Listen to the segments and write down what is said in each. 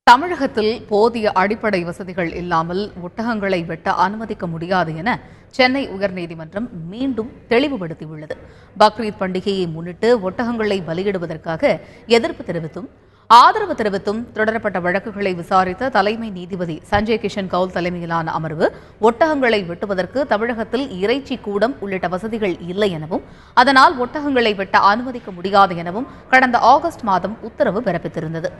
தமிழகத்தில் போதிய அடிப்படை வசதிகள் இல்லாமல் ஒட்டகங்களை வெட்ட அனுமதிக்க முடியாது என சென்னை உயர்நீதிமன்றம் மீண்டும் தெளிவுபடுத்தியுள்ளது. பக்ரீத் பண்டிகையை முன்னிட்டு ஒட்டகங்களை பலியிடுவதற்காக எதிர்ப்பு தெரிவித்தும் ஆதரவு தெரிவித்தும் தொடரப்பட்ட வழக்குகளை விசாரித்த தலைமை நீதிபதி சஞ்சய் கிஷன் கவுல் தலைமையிலான அமர்வு ஒட்டகங்களை வெட்டுவதற்கு தமிழகத்தில் இறைச்சி கூடம் உள்ளிட்ட வசதிகள் இல்லை எனவும் அதனால் ஒட்டகங்களை வெட்ட அனுமதிக்க முடியாது எனவும் கடந்த ஆகஸ்ட் மாதம் உத்தரவு பிறப்பித்திருந்தது.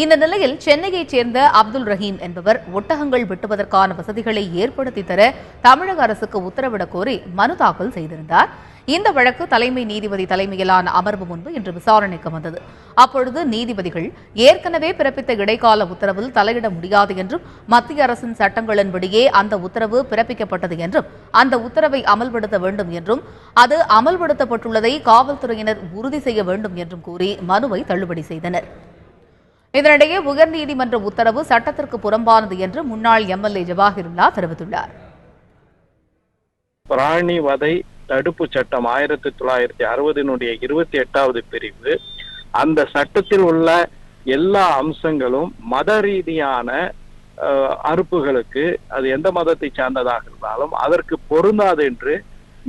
இந்த நிலையில் சென்னையைச் சேர்ந்த அப்துல் ரஹீம் என்பவர் ஒட்டகங்கள் வெட்டுவதற்கான வசதிகளை ஏற்படுத்தி தர தமிழக அரசுக்கு உத்தரவிடக் கோரி மனு தாக்கல் செய்திருந்தார். இந்த வழக்கு தலைமை நீதிபதி தலைமையிலான அமர்வு முன்பு இன்று விசாரணைக்கு வந்தது. அப்பொழுது நீதிபதிகள் ஏற்கனவே பிறப்பித்த இடைக்கால உத்தரவில் தலையிட முடியாது என்றும் மத்திய அரசின் சட்டங்களின்படியே அந்த உத்தரவு பிறப்பிக்கப்பட்டது என்றும் அந்த உத்தரவை அமல்படுத்த வேண்டும் என்றும் அது அமல்படுத்தப்பட்டுள்ளதை காவல்துறையினர் உறுதி செய்ய வேண்டும் என்றும் கூறி மனுவை தள்ளுபடி செய்தனர். இதனிடையே உயர்நீதிமன்ற உத்தரவு சட்டத்திற்கு புறம்பானது என்று முன்னாள் எம்எல்ஏ ஜவாஹிருல்லா தெரிவித்துள்ளார். பிராணி வதை தடுப்பு சட்டம் 1960 28வது பிரிவு அந்த சட்டத்தில் உள்ள எல்லா அம்சங்களும் மத ரீதியான அறுப்புகளுக்கு அது எந்த மதத்தை சார்ந்ததாக இருந்தாலும் அதற்கு பொருந்தாது என்று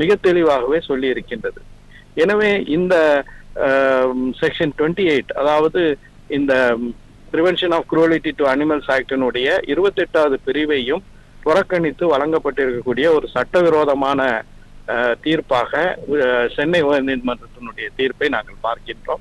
மிக தெளிவாகவே சொல்லி இருக்கின்றது. எனவே இந்த செக்ஷன் 28 அதாவது இந்த பிரிவென்ஷன் ஆஃப் குரூவலிட்டி டு அனிமல்ஸ் ஆக்டினுடைய 28வது பிரிவையும் புறக்கணித்து வழங்கப்பட்டிருக்கக்கூடிய ஒரு சட்டவிரோதமான தீர்ப்பாக சென்னை உயர்நீதிமன்றத்தினுடைய தீர்ப்பை நாங்கள் பார்க்கின்றோம்.